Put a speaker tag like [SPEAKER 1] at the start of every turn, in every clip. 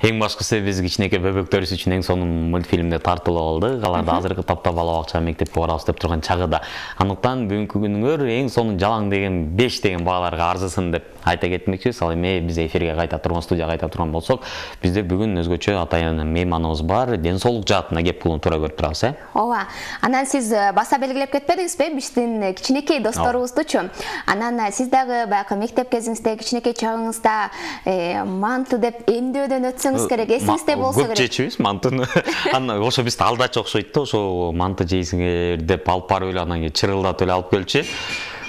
[SPEAKER 1] Эң башкысы биз кичинекей бөбөктөрүбүз үчүн эң сонун мультфильмде тартылып алдык. Аларды азыркы тапта бала бакча мектепке барабыз деп турган чагыда. Андыктан бүгүнкү күнүңөр эң сонун жалаң деген 5 деген бааларга арзысын деп айта кетмекчибиз. Ал эми биз эфирге кайта турган, студияга кайта турган болсок, бизде бүгүн өзгөчө атайын мейманыбыз бар. Ден соолук жаатына кеп кылууну туура көрүп турабыз,
[SPEAKER 2] Ооба. Анан сиз баса белгилеп кетпедиңизби? Биздин кичинекей досторубуздучу. Анан сиз дагы баягы мектеп кезиңизде, кичинекей чагыңызда манты деп эмдөөдөн өтсөңүз керек. Эсиңизде болсо керек.
[SPEAKER 1] Көп жечүбүз мантыны. Анан ошо бизди алдачу окшойт да, ошо манты жейсиңер деп алып барып эле анан кийин чырылдатып эле алып келчү.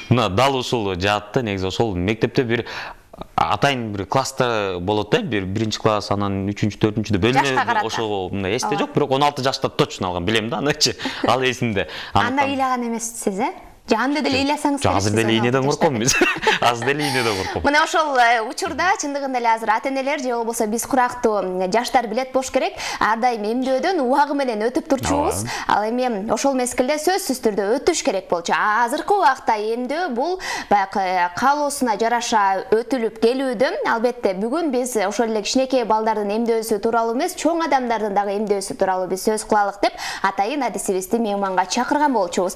[SPEAKER 1] Мына дал ушул жаатта негизи ошол мектепте бир атайын бир класста болот да, биринчи класс, анан 3-4-дө бөлүнө, ошого мындай эсте жок, бирок 16 жашта точно алган, билем да, анычы. Ал эсимде.
[SPEAKER 2] Анда ыйлаган эмессиз, Анда деле ыйласаңыз керек.
[SPEAKER 1] Азыр деле ийнеден корком биз. Азыр деле ийнеден корком.
[SPEAKER 2] Мына ошол учурда чындыгында эле азыр ата-энелер же болбосо биз курактуу жаштар билет болуш керек. Ар дайым эмдөөдөн убагы менен өтүп турчубуз. Ал эми ошол мезгилде сөзсүз түрдө өтүш керек болчу. Азыркы убакта эмдөө бул баягы каалоосуна жараша өтүлүп келүүдө. Албетте бүгүн биз ошол эле кичинекей балдардын эмдөөсү тууралуу эмес, чоң адамдардын дагы эмдөөсү тууралуу биз сөз кылалык деп атайын адисибизди мейманга чакырган болчубуз.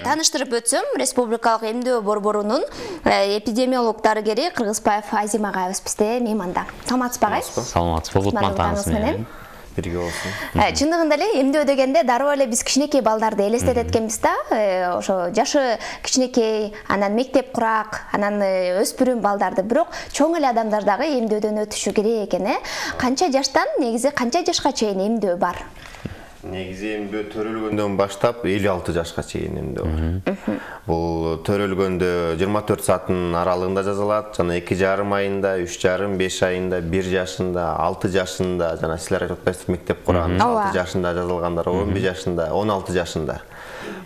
[SPEAKER 2] Тааныштырып Республикалык эмдөө борборунун эпидемиолог дарыгери Кыргызбаев Азим агайыбыз бизде мейманда. Саламатсызбы агай?
[SPEAKER 1] Саламатсызбы, кутмандыгыңыз менен. Бирге болсун.
[SPEAKER 2] Чындыгында эле эмдөө дегенде дароо эле биз кичинекей балдарды элестетет экенбиз да. Ошо жашы кичинекей, анан мектеп курак, анан өспүрүм балдарды, бирок чоң эле адамдар дагы эмдөөдөн өтүшү керек экен, Канча жаштан, негизи канча жашка чейин эмдөө бар?
[SPEAKER 3] Негизи эмдөө төрөлгөндөн баштап 56 жашка чейин эмдөө бар. Бул төрөлгөндө 24 сааттын аралыгында жазылат, жана 2,5 айында, 3,5, 5 айында, 1 жашында, 6 жашында, жана силер айтып атпайсызбы мектеп курган 6 жашында жазылгандар, 11 жашында, 16 жашында.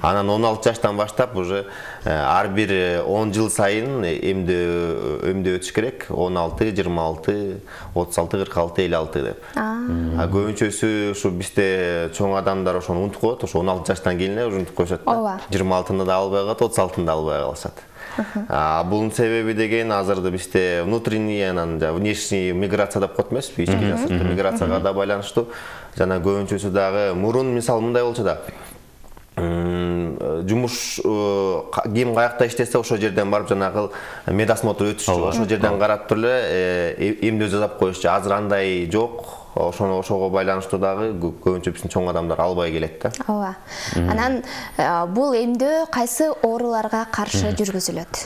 [SPEAKER 3] Анан 16 жаштан баштап уже ар бир 10 жыл сайын эмдөө өтүш керек. 16, 26, 36, 46, 56 деп. Көбүнчөсү ушу бизде чоң адамдар ошону унутуп коет, ошо 16 жаштан кийин эле унутуп коюшат да. 26-ны да албай калат, 36-ны да албай калышат. Бунун себеби деген азырда бизде внутренний, анан внешний миграция деп коет эмеспи, ички жасыртуу миграцияга да байланыштуу. Жана көбүнчөсү дагы мурун мисалы мындай болчу да. Жумуш ким каякта иштесе ошол жерден барып жанагы медосмотр өтүшчү, ошол жерден карап туруп эле эмдөө жасап коюшчу. Азыр андай жок. Ошого байланыштуу дагы көбүнчө биздин чоң адамдар албай келет да.
[SPEAKER 2] Ооба. Анан бул эмдөө кайсы ооруларга каршы жүргүзүлөт?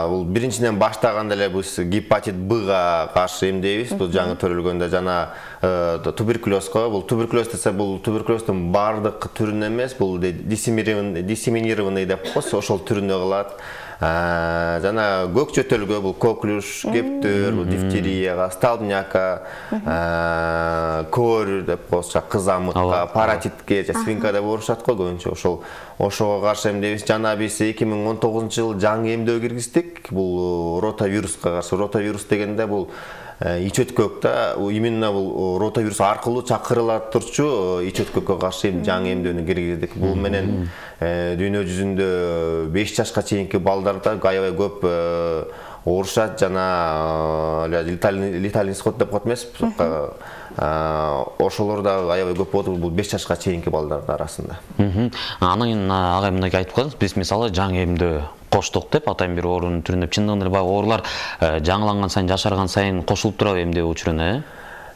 [SPEAKER 3] Бул биринчиден баштаганда эле биз гепатит Б-га каршы эмдейбиз. Бул жаңы төрөлгөндө жана туберкулезго, бул туберкулез десе бул туберкулездин бардык түрүн эмес, бул диссеминированный деп коебуз, ошол түрүндө кылат. Жана көк чөтөлгө бул коклюш, кептөр, дифтерияга, столбняка, көр деп коебуз, кызамыкка, паротитке, свинка деп урушат го көбүнчө. Ошого каршы эмдейбиз. Жана биз 2019-жылы жаңы эмдөө киргиздик. Бул ротавируска каршы. Ротавирус дегенде бул ич өткөк да, именно бул ротавирус аркылуу чакырыла турчу ич өткөккө каршы жаңы эмдөөнү киргиздик. Бул менен дүйнө жүзүндө 5 жашка чейинки балдарда аябай көп оорушат, жана летальный исход деп коет эмеспи. Ошолор да аябай көп болот, бул 5 жашка чейинки балдардын арасында.
[SPEAKER 1] Анан агай мындай айтып калдыңыз, биз мисалы жаңы эмдөө коштук деп атайын бир оорунун түрүн деп. Чындыгында эле баягы оорулар жаңыланган сайын, жашарган сайын кошулуп турабы эмдөө учуруна,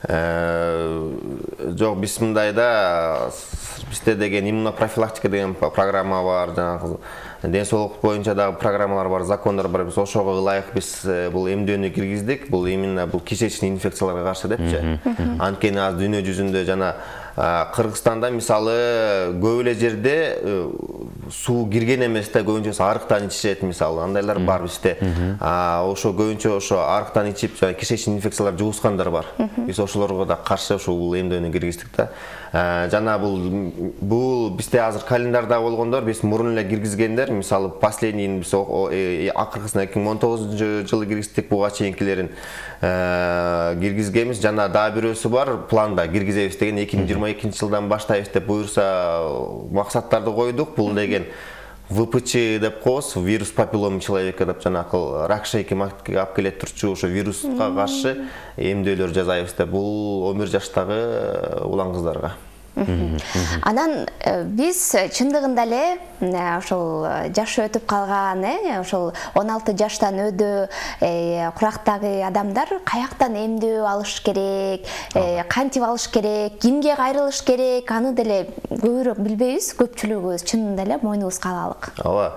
[SPEAKER 3] Жок, биз мындай да, бизде деген иммунопрофилактика деген программа бар, жанагы ден соолук боюнча дагы программалар бар, закондор бар. Биз ошого ылайык биз бул эмдөөнү киргиздик. Бул именно бул кишечный инфекцияларга каршы депчи. Анткени азыр дүйнө жүзүндө жана Кыргызстанда мисалы көп эле жерде суу кирген эмес да, көбүнчөсү арыктан ичишет мисалы. Андайлар бар бизде. Ошо көбүнчө ошо арыктан ичип, кишечный инфекциялар жугускандар бар. Биз ошолорго да каршы ушул эмдөөнү киргиздик да. Жана бул бизде азыр календарда болгондор, биз мурун эле киргизгендер, мисалы последний биз акыркысына 2019-жылы киргиздик, буга чейинкилерин киргизгенбиз. Жана дагы бирөөсү бар, планда киргизебиз деген 2022-жылдан баштайбыз деп буюрса максаттарды койдук. Бул деген ВПЧ деп коебуз, вирус папиллома человека деп жанакы рак шейки алып келет турчу ошо вирусқа каршы эмдөөлөр жасайбыз деп. Бул 11 жаштагы улан кыздарга.
[SPEAKER 2] Анан биз чындыгында эле ошол жашы өтүп калган, ошол 16 жаштан өдө курактагы адамдар каяктан эмдөө алыш керек, кантип алыш керек, кимге кайрылыш керек, аны деле көбүрөөк билбейбиз, көпчүлүгүбүз чынында эле мойнубузга алалык.
[SPEAKER 3] Ооба.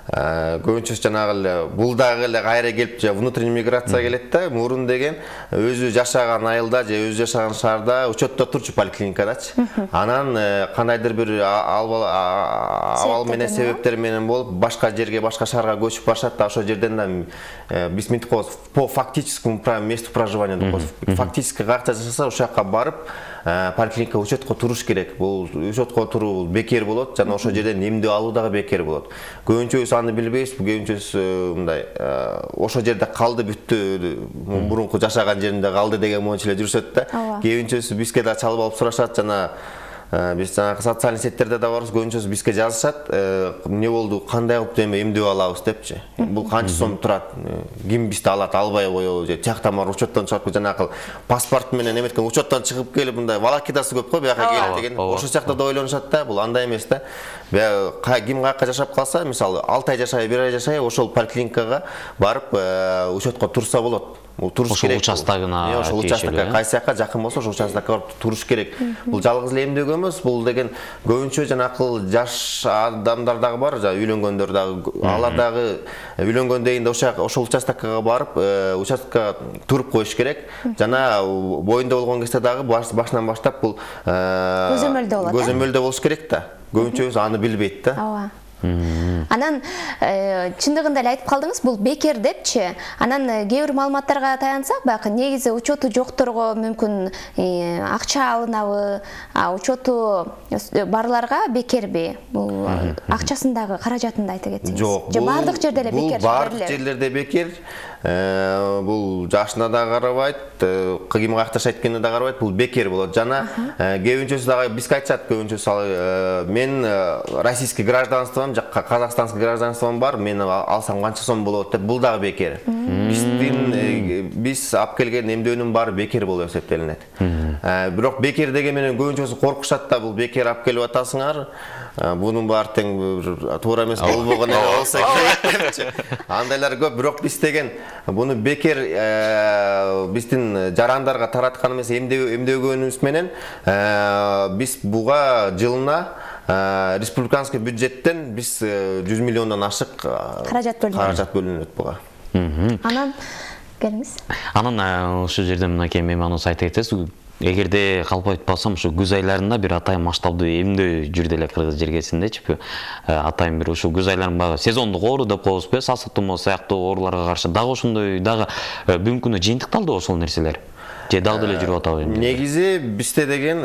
[SPEAKER 3] Көбүнчө жанагы эле бул дагы эле кайра келип внутренний миграция келет да, мурун деген өзү жашаган айылда же өзү жашаган шаарда учетто турчу поликлиникадачы. Анан кандайдыр бир абал менен себептер менен болуп башка жерге, башка шаарга көчүп барышат да, ошол жерден да биз мынтип коебуз, по фактическому месту проживания деп коебуз. Фактически каяка жашаса ошол жака барып поликлиника учетко туруш керек. Бул учетко туруу бекер болот жана ошол жерден эмдөө алуу дагы бекер болот. Көбүнчөбүз аны билбейбиз, көбүнчөсү мындай ошол жерде калды бүттү, мурунку жашаган жеринде калды деген моюнча эле жүрүшөт да. Көбүнчөсү бизге да чалып алып сурашат, жана биз жанагы социалдык сеттерде да барбыз, көбүнчөсү бизге жазышат, эмне болду, кандай кылып эмдөө алабыз депчи. Бул канча сом турат, ким бизди алат, албай коебу, же тияктан барып учеттон чыгып жанакы паспорт менен эметкен учеттон чыгып келип мындай волокитасы көп го бияка келип деген. Ошол жакта да ойлонушат да, бул андай эмес да. Ким каяка жашап калса, мисалы 6 ай жашай, 1 ай жашай, ошол поликлиникага барып учетко турса болот. Туруш керек.
[SPEAKER 1] Ошол участогуна,
[SPEAKER 3] ошол участокко кайсы жака жакын болсо ошол участокко барып туруш керек. Бул жалгыз эле эмдөө эмес, бул деген көбүнчө жанакы жаш адамдар дагы бар, үйлөнгөндөр дагы, алар дагы үйлөнгөндөн кийин ошол участокко барып, участокко туруп коюш керек. Жана боюнда болгон кезде дагы башынан баштап бул
[SPEAKER 2] көзөмөлдө болот.
[SPEAKER 3] Көзөмөлдө болуш керек да. Көбүнчөбүз аны билбейт да.
[SPEAKER 2] Ооба. Анан чындыгында эле айтып калдыңыз, бул бекер депчи. Анан кээ бир маалыматтарга таянсак, баягы негизи учету жокторго мүмкүн акча алынабы, учету барларга бекерби? Бул акчасындагы, каражатында айта кетсеңиз.
[SPEAKER 3] Жок,
[SPEAKER 2] же бардык жерде эле бекер?
[SPEAKER 3] Бул бардык жерлерде бекер. Бул жашына да карабайт, ким каяка жашайт экенине да карабайт, бул бекер болот. Жана көбүнчөсү дагы бизге айтышат, көбүнчөсү мен российский гражданством, казакстанский гражданством бар, мен алсам канча сом болот деп, бул дагы бекер. Биз алып келген эмдөөнүн баары бекер болуп эсептелинет. Бирок бекер деген менен көбүнчөсү коркушат да, бул бекер алып келип атасыңар, бунун баары тең туура эмес болбогон эле болсо керек. Андайлар көп, бирок биз деген буну бекер биздин жарандарга тараткан эмес, эмдөгөнүбүз менен биз буга жылына республиканский бюджеттен биз 100 миллиондон ашык каражат бөлүнөт буга.
[SPEAKER 2] Анан келиңиз.
[SPEAKER 1] Анан ошол жерден мынакей мейманыбыз айта кетесиз, эгерде калп айтпасам, ушу күз айларында бир атайын масштабдуу эмдөө жүрдү эле Кыргыз жергесиндечи. Атайын бир ушул күз айларында сезондук оору деп коебузбу, сасык тумоо сыяктуу ооруларга каршы дагы ошондой дагы бүгүнкү күндө жыйынтыкталды ошол нерселер. Же дагы деле жүрүп атабы?
[SPEAKER 3] Негизи бизде деген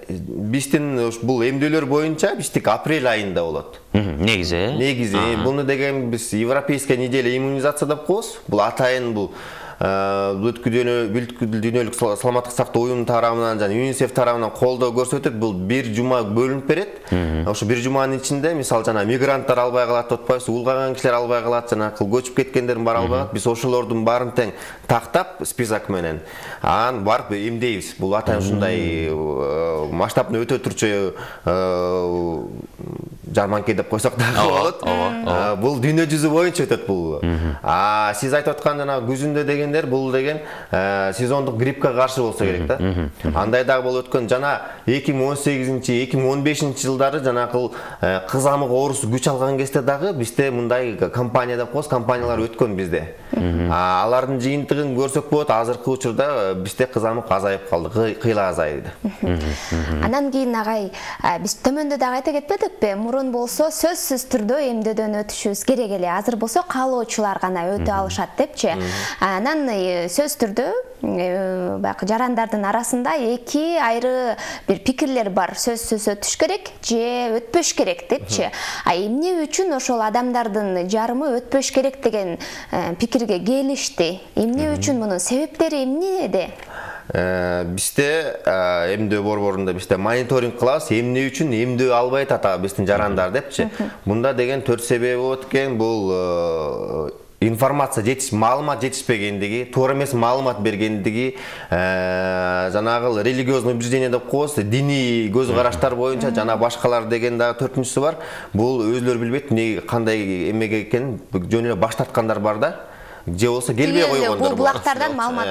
[SPEAKER 3] биздин бул эмдөөлөр боюнча биздик апрель айында болот. Негизи буну деген биз европейская неделя иммунизация деп коебуз. Бул атайын бул дүйнөлүк саламаттык сактоо уюмунун тарабынан жана ЮНИСЕФ тарабынан колдоо көрсөтүп, бул бир жума бөлүнүп берет. Ошо бир жуманын ичинде мисалы жана мигранттар албай калат, отпайсыз, улгаган кишилер албай калат, жана көчүп кеткендердин баары албай калат. Биз ошолордун баарын тең тактап список менен анан барып эмдейбиз. Бул атайын ушундай масштабный өтө турчу жарманке деп койсок дагы болот. Бул дүйнө жүзү боюнча өтөт бул. Сиз айтып аткан жана күзүндө дегендер бул деген сезондук гриппке каршы болсо керек да. Андай дагы болуп өткөн жана 2018-2015 жылдары жанакы кызамык оорусу күч алган кезде дагы бизде мындай компания деп коебуз, компаниялар өткөн бизде. Алардын жыйынтыгын көрсөк болот, азыркы учурда бизде кызамык азайып калды, кыйла азайды.
[SPEAKER 2] Анан кийин агай биз төмөндө дагы айта кетпедикпи? Мурун болсо сөзсүз түрдө эмдөөдөн өтүшүбүз керек эле. Азыр болсо каалоочулар гана өтө алышат депчи. Анан сөз түрдө баягы жарандардын арасында эки айры бир пикирлер бар. Сөзсүз өтүш керек же өтпөш керек депчи. Эмне үчүн ошол адамдардын жарымы өтпөш керек деген пикирге келишти? Эмне үчүн мунун себептери эмнеде?
[SPEAKER 3] Бизде эмдөө борборунда бизде мониторинг кылабыз, эмне үчүн эмдөө албай атат биздин жарандар депчи. Мында деген 4 себеби болот экен. Бул информация маалымат жетишпегендиги, туура эмес маалымат бергендиги, жанагы религиозный убеждение деп коебуз, диний көз караштар боюнча жана башкалар деген дагы 4-сүсү бар. Бул өзлөрү билбейт эмне кандай эмеге экенин, жөн эле баш тарткандар бар да. Же болсо келбей койгондар бар.
[SPEAKER 2] Бул булактардан маалымат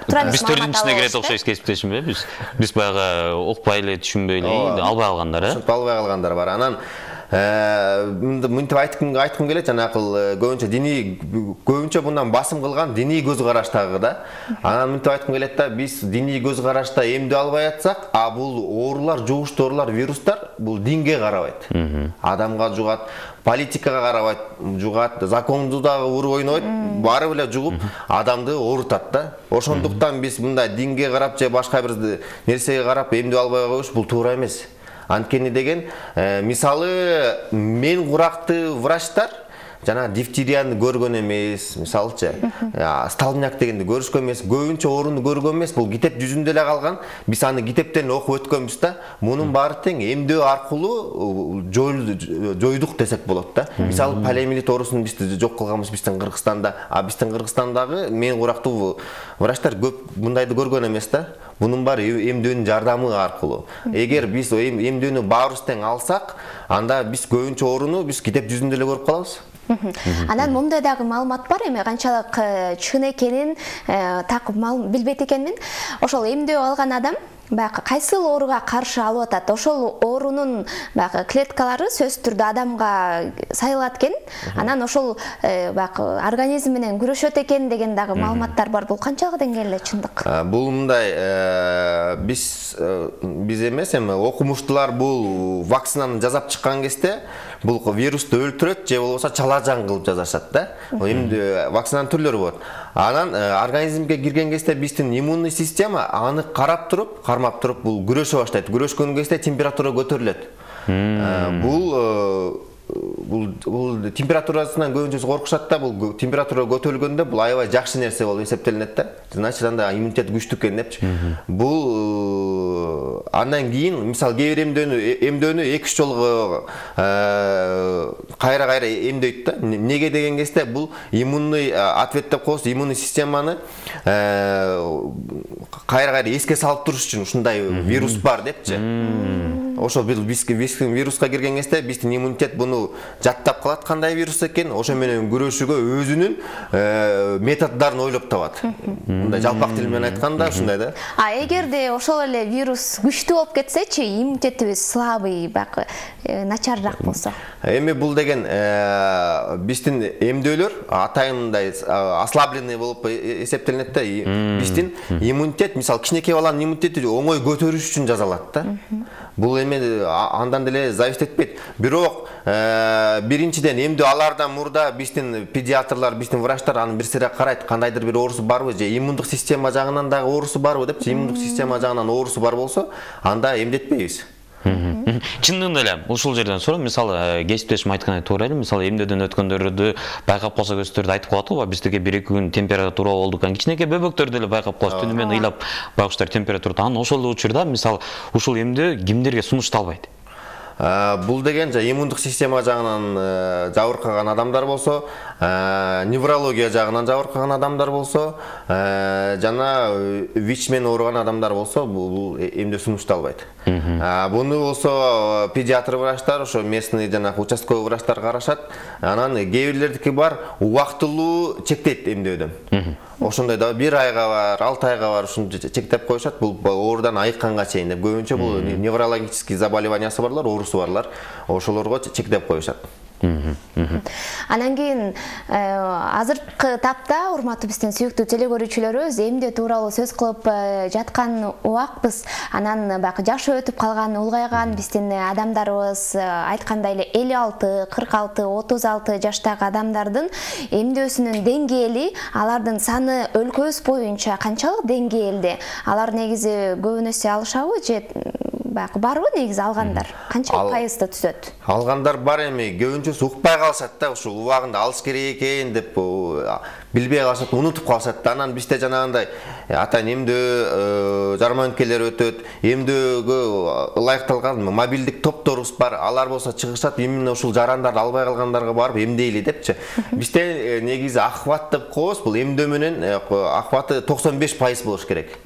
[SPEAKER 2] тура эмес
[SPEAKER 1] Биз төрүнчүсүнө кирет окшойбуз кесиптешимби? Биз баягы укпай эле, түшүнбөй эле, албай калгандар,
[SPEAKER 3] албай калгандар бар. Анан мынтип айткым келет, жанакыл көбүнчө мындан басым кылган диний көз караштагы да. Анан мынтип айткым келет да, биз диний көз карашта эмдөө албай атсак, бул оорулар, жугуштуу оорулар, вирустар бул динге карабайт. Адамга жугат, политикага карабайт, жугат, законду дагы уруп ойнойт, баары эле жугуп адамды оорутат да. Ошондуктан биз мындай динге карап же башка бир нерсеге карап эмдөө албай коюш бул туура эмес. Анткени деген, мисалы мен куракты врачтар жана дифтерияны көргөн эмес, мисалчы, столбняк дегенди көрүшкөн эмес, көбүнчө ооруну көргөн эмес, бул китеп жүзүндө эле калган. Биз аны китептен окуп өткөнбүз да. Мунун баары тең эмдөө аркылуу жойдук десек болот да. Мисалы полиомиелит оорусун биз жок кылганбыз биздин Кыргызстанда, биздин Кыргызстандагы мен курактуу врачтар көп мындайды көргөн эмес да. Bunun bari emdöөнүн жардамы аркылуу. Эгер биз эмдөөнү баарыбыз тең алсак, анда биз көбүнчө ооруну биз китеп жүзүндө эле көрүп калабыз.
[SPEAKER 2] Анан мындай дагы маалымат бар эми, канчалык чын экенин так билбейт экенмин. Ошол эмдөө алган адам баягы кайсыл ооруга каршы алып атат, ошол оорунун баягы клеткалары сөзсүз түрдө адамга сайылат экен. Анан ошол баягы организм менен күрөшөт экен деген дагы маалыматтар бар. Бул канчалык деңгээлде чындык?
[SPEAKER 3] Бул мындай, биз эмес, эми окумуштуулар бул вакцинаны жасап чыккан кезде бул вирусту өлтүрөт же болбосо чалажан кылып жасашат да. Эми вакцинанын түрлөрү болот. Анан организмге кирген кезде биздин иммунный система аны кармап туруп бул күрөшө баштайт. Күрөшкөн кезде температура көтөрүлөт. Бул температурасынан көбүнчөсү коркушат да, бул температура көтөрүлгөндө бул аябай жакшы нерсе болуп эсептелинет да. Значит, анда иммунитет күчтүү экен депчи. Бул андан кийин, мисалы, кээ бир эмдөөнү 2-3 жолу кайра эмдөйт да. Неге деген кезде бул иммунный ответ деп коебуз, иммунный системаны кайра эске салып туруш үчүн ушундай вирус бар депчи. Ошо биздин вируска кирген кезде биздин иммунитет буну жаттап калат, кандай вирус экен, ошо менен күрөшүүгө өзүнүн методдорун ойлоп табат. Мындай жалпак тил менен айтканда ушундай да.
[SPEAKER 2] Эгерде ошол эле вирус күчтүү болуп кетсечи, иммунитетибиз слабый, баягы начарыраак болсо.
[SPEAKER 3] Эми бул деген биздин эмдөөлөр атайын мындай ослабленный болуп эсептелинет да. Биздин иммунитет, мисалы, кичинекей баланын иммунитети оңой көтөрүш үчүн жасалат да. Бул эми андан деле зависит этпейт. Бирок биринчиден эмдөө алардан мурда биздин педиатрлар, биздин врачтар аны бир сыйра карайт, кандайдыр бир оорусу барбы же иммундук система жагынан дагы оорусу барбы деп, иммундук система жагынан оорусу бар болсо, анда эмдетпейбиз.
[SPEAKER 1] Чындыгында эле ушул жерден сурайм, мисалы, кесиптешим айткандай туура эле, мисалы, эмдөөдөн өткөндөрдү байкап калса көздөр айтып коет го, биздеги 1-2 күн температура болду экен. Кичинекей бөбөктөрдү эле байкап калат, түнү менен ыйлап байкуштар температурада. Анан ошол учурда, мисалы, ушул эмдөө кимдерге сунушталбайт?
[SPEAKER 3] Бул деген иммундук система жагынан жабыркаган адамдар болсо, неврология жагынан жабыркаган адамдар болсо, жана ВИЧ менен ооруган адамдар болсо, бул эмдөө сунушталбайт. Буну болсо педиатр врачтар, ошо местный жана участковый врачтар карашат. Анан кээ бирлердики бар, убактылуу чектейт эмдөөдөн. Ошондой да 1 айга бар, 6 айга бар, ушуну чектеп коюшат. Бул оорудан айыкканга чейин деп. Көбүнчө бул неврологический заболеваниясы барлар, оорусу барлар, ошолорго чектеп коюшат.
[SPEAKER 2] Анан кийин азыркы тапта урматтуу биздин сүйүктүү телекөрүүчүлөрүбүз эмдөө тууралуу сөз кылып жаткан убакпыз. Анан баягы жашы өтүп калган, улгайган биздин адамдарыбыз айткандай эле 56, 46, 36 жаштагы адамдардын эмдөөсүнүн деңгээли, алардын саны өлкөбүз боюнча канчалык деңгээлде? Алар негизи көбүнөсү алышабы же баягы барбы негизи алгандар? Канчалык пайызды түзөт?
[SPEAKER 3] Алгандар бар эми, көбүнчөсү укпай калышат да, ушул убагында алыш керек экен деп билбей калышат, унутуп калышат да. Анан бизде жанагындай атайын эмдөө жарманкелер өтөт, эмдөөгө ылайыкталган мобилдик топторубуз бар. Алар болсо чыгышат, именно ушул жарандарды албай калгандарга барып эмдейли депчи. Бизде негизи охват деп коебуз, бул эмдөө менен охваты 95% болуш керек.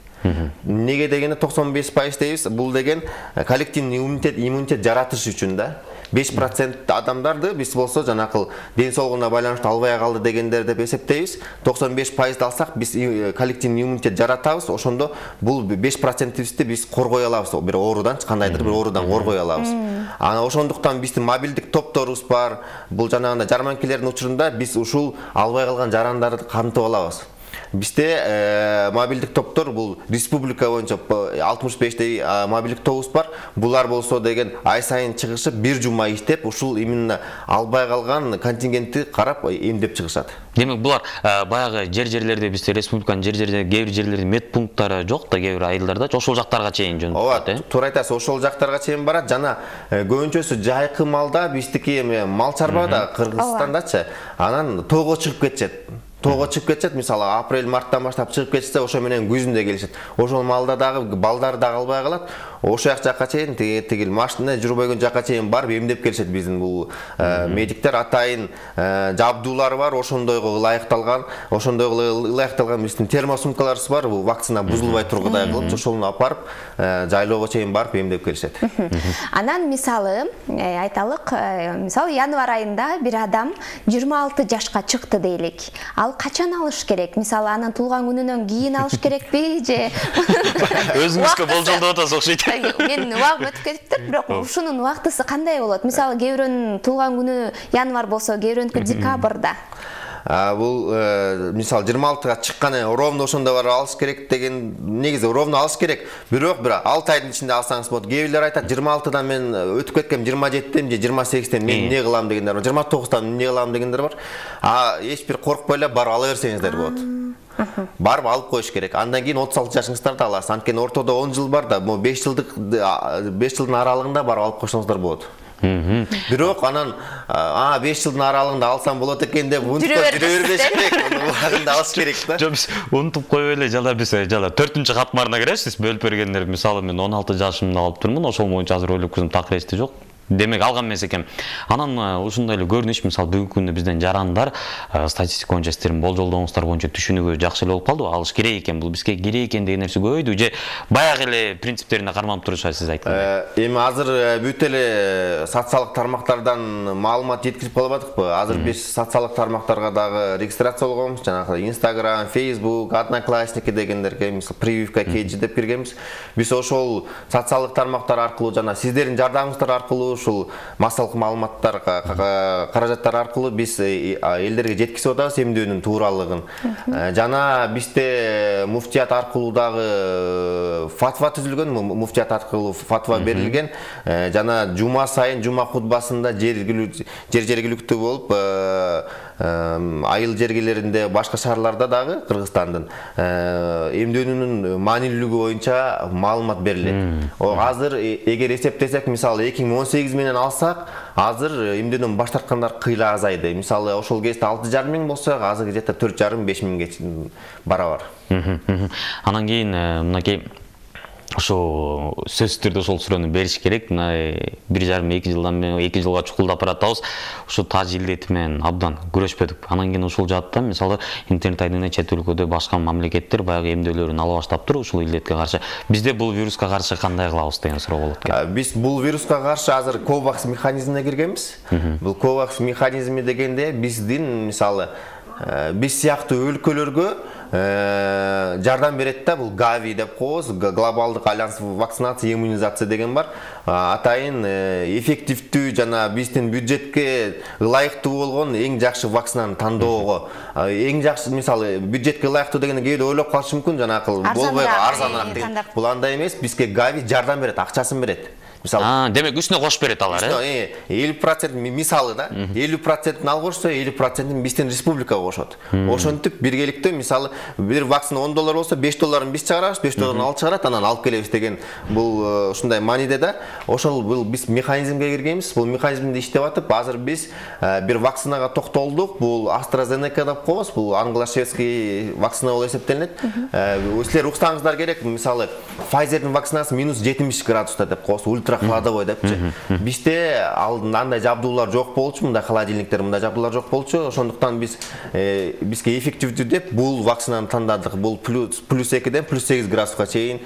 [SPEAKER 3] Неге дегенде 95% дейбиз? Бул деген коллективный иммунитет жаратыш үчүн да. 5% адамдарды биз болсо жанакыл ден соолугуна байланыштуу албай калды дегендер деп эсептейбиз. 95% алсак биз коллективный иммунитет жаратабыз. Ошондо бул 5%бизди биз коргой алабыз. Бир оорудан, кандайдыр бир оорудан коргой алабыз. Ана ошондуктан биздин мобилдик топторубуз бар. Бул жанагындай жарманкелердин учурунда биз ушул албай калган жарандарды камтып алабыз. Бизде мобилдик топтор бул республика боюнча 65 мобилдик тобубуз бар. Булар болсо деген ай сайын чыгышып, бир жума иштеп, ушул именно албай калган контингентти карап эмдеп чыгышат.
[SPEAKER 1] Демек булар баягы жерлерде бизде республиканын жерлерде кээ бир жерлерде медпункттары жок да, кээ бир айылдарда ошол жактарга чейин жөнөтүп
[SPEAKER 3] Ооба, туура айтасыз, ошол жактарга чейин барат. Жана көбүнчөсү жайкы малда, биздики эми мал чарбада Кыргызстандачы, анан тоого чыгып кетишет. Тоого чыгып кетишет, мисалы апрель-марттан баштап чыгып кетишсе, ошо менен күзүндө келишет. Ошол малда дагы балдар дагы албай калат. Ошол жакка чейин тигил машина жүрбөгөн жакка чейин барып эмдеп келишет биздин бул медиктер. Атайын жабдуулары бар, ошондойго ылайыкталган, биздин термосумкаларыбыз бар. Бул вакцина бузулбай тургудай кылып, ошону апарып жайлоого чейин барып эмдеп келишет.
[SPEAKER 2] Анан мисалы айталык, мисалы январь айында бир адам 26 жашка чыкты дейлик. Ал качан алыш керек? Мисалы анын туулган күнүнөн кийин алыш керекпи же?
[SPEAKER 1] Өзүңүзгө болжолдоп атасыз окшойт.
[SPEAKER 2] Мен убагым өтүп кетиптир, бирок ушунун убактысы кандай болот? Мисалы кээ бирөөнүн туулган күнү январь болсо, кээ бирөөнүкү декабрда.
[SPEAKER 3] Бул мисалы 26-га чыккан ровно ошондо барып алыш керек деген, негизи ровно алыш керек. Бирок 6 айдын ичинде алсаңыз болот. Кээ бирлер айтат 26-дан мен өтүп кеткем, 27-ден же 28-ден мен эмне кылам дегендер бар. 29-дан эмне кылам дегендер бар. Эч бир коркпой эле барып ала берсеңиздер болот. Барып алып коюш керек. Андан кийин 36 жашыңыздарда аласыз. Анткени ортодо 10 жыл бар да, 5 жылдын аралыгында барып алып койсоңуздар болот. Бирок анан 5 жылдын аралыгында алсам болот экен деп унутуп жүрө бербеш керек. Убагында алыш керек да.
[SPEAKER 1] Жок, биз унутуп коюп эле биз 4-чү катмарына киресиз. Бөлүп бергендер, мисалы мен 16 жашымда алып турмун, ошол боюнча азыр ойлоп көрсөм так эсте жок. Демек алган эмес экен. Анан ушундай эле көрүнүш, мисалы бүгүнкү күндө бизден жарандар статистика боюнча сиздердин болжолдооңуздар боюнча түшүнүгү жакшы эле болуп калдыбы? Алыш керек экен, бул бизге керек экен деген нерсе көбөйдү же баягы эле принциптерине карманып турушат сиз айткандай?
[SPEAKER 3] Эми азыр бүт эле социалдык тармактардан маалымат жеткирип кала албадыкпы? Азыр биз социалдык тармактарга дагы регистрация болгонбуз. Жанагы Instagram, Facebook, Одноклассники дегендерге, мисалы прививка KG деп киргенбиз. Биз ошол социалдык тармактар аркылуу жана сиздердин жардамыңыздар аркылуу ушул массалык маалыматтар, каражаттар аркылуу биз элдерге жеткизип атабыз эмдөөнүн тууралыгын. Жана бизде муфтият аркылуу дагы фатва түзүлгөн, муфтият аркылуу фатва берилген. Жана жума сайын жума хутбасында жергиликтүү болуп, айыл жергелеринде, башка шаарларда дагы Кыргызстандын эмдөөнүнүн маанилүүлүгү боюнча маалымат берилет. Азыр эгер эсептесек, мисалы 2018 менен алсак, азыр эмдөөнүн баш тарткандар кыйла азайды. Мисалы ошол кезде 6,5 миң болсо, азыр где-то 4,5-5 миңге барабар.
[SPEAKER 1] Анан кийин мынакей ошо сөзсүз түрдө ошол суроону бериш керек. Мына 1,5-2 жылдан бери 2 жылга чукулдап баратабыз. Ошо таж илдети менен абдан күрөшпөдүк. Анан кийин ушул жааттан мисалы интернет айдыны чет өлкөдө башка мамлекеттер баягы эмдөөлөрүн ала баштаптыр ушул илдетке каршы. Бизде бул вируска каршы кандай кылабыз деген суроо болот экен.
[SPEAKER 3] Биз бул вируска каршы азыр COVAX механизмине киргенбиз. Бул COVAX механизми дегенде биздин мисалы биз сыяктуу өлкөлөргө жардам берет да, бул ГАВИ деп коебуз, глобалдык альянс вакцинация иммунизация деген бар. Атайын эффективдүү жана биздин бюджетке ылайыктуу болгон эң жакшы вакцинаны тандоого, эң жакшы мисалы бюджетке ылайыктуу дегенде кээде ойлоп калышы мүмкүн, жанагы болбой арзаныраак деген. Бул андай эмес, бизге ГАВИ жардам берет, акчасын берет. Мисалы,
[SPEAKER 1] демек үстүнө кошуп берет алар,
[SPEAKER 3] 50% мисалы да, 50%-ин ал кошсо, 50%-ин биздин республикага кошот. Ошентип биргеликте мисалы бир вакцина $10 болсо, $5 биз чыгарабыз, $5 ал чыгарат, анан алып келебиз деген бул ушундай мааниде да. Ошол бул биз механизмге киргенбиз. Бул механизмде иштеп атып, азыр биз бир вакцинага токтолдук. Бул AstraZeneca деп коебуз. Бул англо-шведский вакцина болуп эсептелинет. Силер уксаңыздар керек, мисалы Pfizer'дин вакцинасы -70 градуста деп коебуз, ультра кладовой депчи. Бизде андай жабдуулар жок болчу, мындай холодильниктер, мындай жабдуулар жок болчу. Ошондуктан бизге эффективдүү деп бул вакцинаны тандадык. Бул +2ден +8 градуска чейин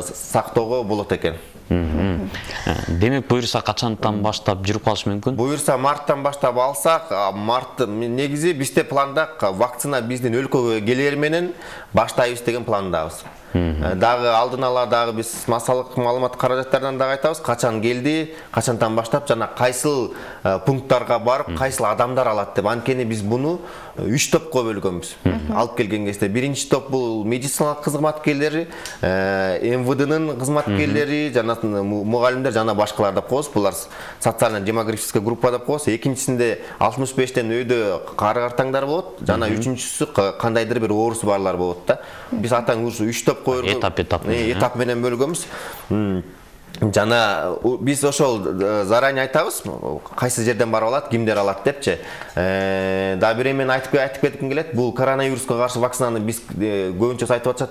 [SPEAKER 3] сактоого болот экен.
[SPEAKER 1] Демек буюрса качантан баштап жүрүп калышы мүмкүн?
[SPEAKER 3] Буюрса марттан баштап алсак, март негизи бизде планда вакцина биздин өлкөгө келери менен баштайбыз деген пландабыз. Дагы алдын ала дагы биз массалык маалымат каражаттарынан дагы айтабыз, качан келди, качантан баштап жана кайсыл пункттарга барып, кайсыл адамдар алат деп. Анткени биз буну 3 топко бөлгөнбүз. Алып келген кезде биринчи топ бул медициналык кызматкерлери, МВДнын кызматкерлери, жана мугалимдер жана башкалар деп коебуз. Булар социально-демографическая группа деп коебуз. Экинчисинде 65тен өйдө кары-картаңдар болот, жана үчүнчүсү кандайдыр бир оорусу барлар болот да. Биз атаң 3 топ этап менен бөлгөнбүз. Жана биз ошол заранее айтабыз, кайсы жерден барып алат, кимдер алат депчи. Да бир эмен айтып кетким келет. Бул коронавируска каршы вакцинаны биз көбүнчө айтып атышат,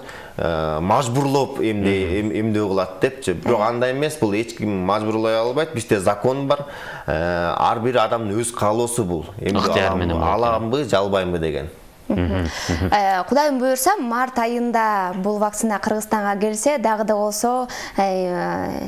[SPEAKER 3] мажбурлоп эмдөө кылат депчи. Бирок андай эмес, бул эч ким мажбурлай албайт. Бизде закон бар. Ар бир адамдын өз каалоосу бул. Эмдөө аламбы, жалбаймбы деген.
[SPEAKER 2] Кудайым буюрса, март айында бул вакцина Кыргызстанга келсе, дагы да болсо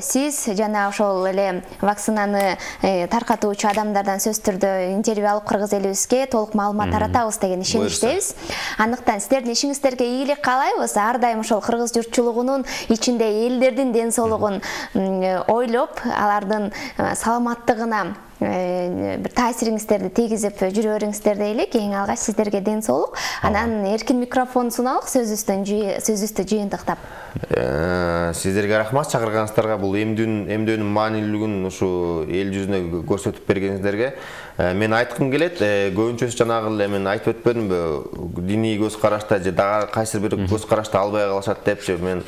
[SPEAKER 2] сиз жана ошол эле вакцинаны таркатуучу адамдардан сөз түрдө интервью алып кыргыз элибизге толук маалымат таратабыз деген ишеништебиз. Андыктан сиздердин ишиңиздерге ийгилик каалайбыз. Ар дайым ошол кыргыз журтчулугунун ичинде элдердин ден соолугун ойлоп, алардын саламаттыгына bir таасириңиздерди тийгизип жүрө бериңиздер дейлик. Эң алгач сиздерге ден соолук. Анан эркин микрофон суналык сөзүбүздү жыйынтыктап.
[SPEAKER 3] Сиздерге рахмат чакырганыңыздарга, бул эмдөөнүн маанилүүлүгүн ушу эл жүзүнө көрсөтүп бергениңиздерге. Мен айткым келет, көбүнчөсү жанагы эле мен айтып өтпөдүмбү, диний көз карашта же дагы кайсы бир көз карашта албай калышат депчи. Мен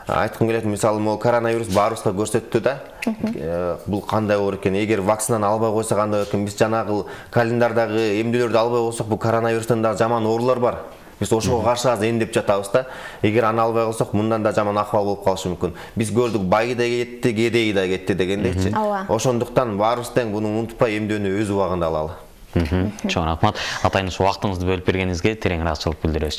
[SPEAKER 3] айткым келет, мисалы могу коронавирус баарыбызга көрсөттү да. Бул кандай болор экен, эгер вакцинаны албай койсок кандай болор экен. Биз жанагы календардагы эмдүүлөрдү албай койсок, бул коронавирустан дагы жаман оорулар бар. Биз ошого каршы азыр эндеп жатабыз да. Эгер аны албай калсак, мындан да жаман акыбал болуп калышы мүмкүн. Биз көрдүк, байы да кетти, кедейи да кетти дегендейчи. Ошондуктан баарыбыз тең буну унутпай эмдөөнү өз убагында алалы.
[SPEAKER 1] Чоң рахмат. Атайын ушу убактыңызды бөлүп бергениңизге терең ыраазычылык билдиребиз.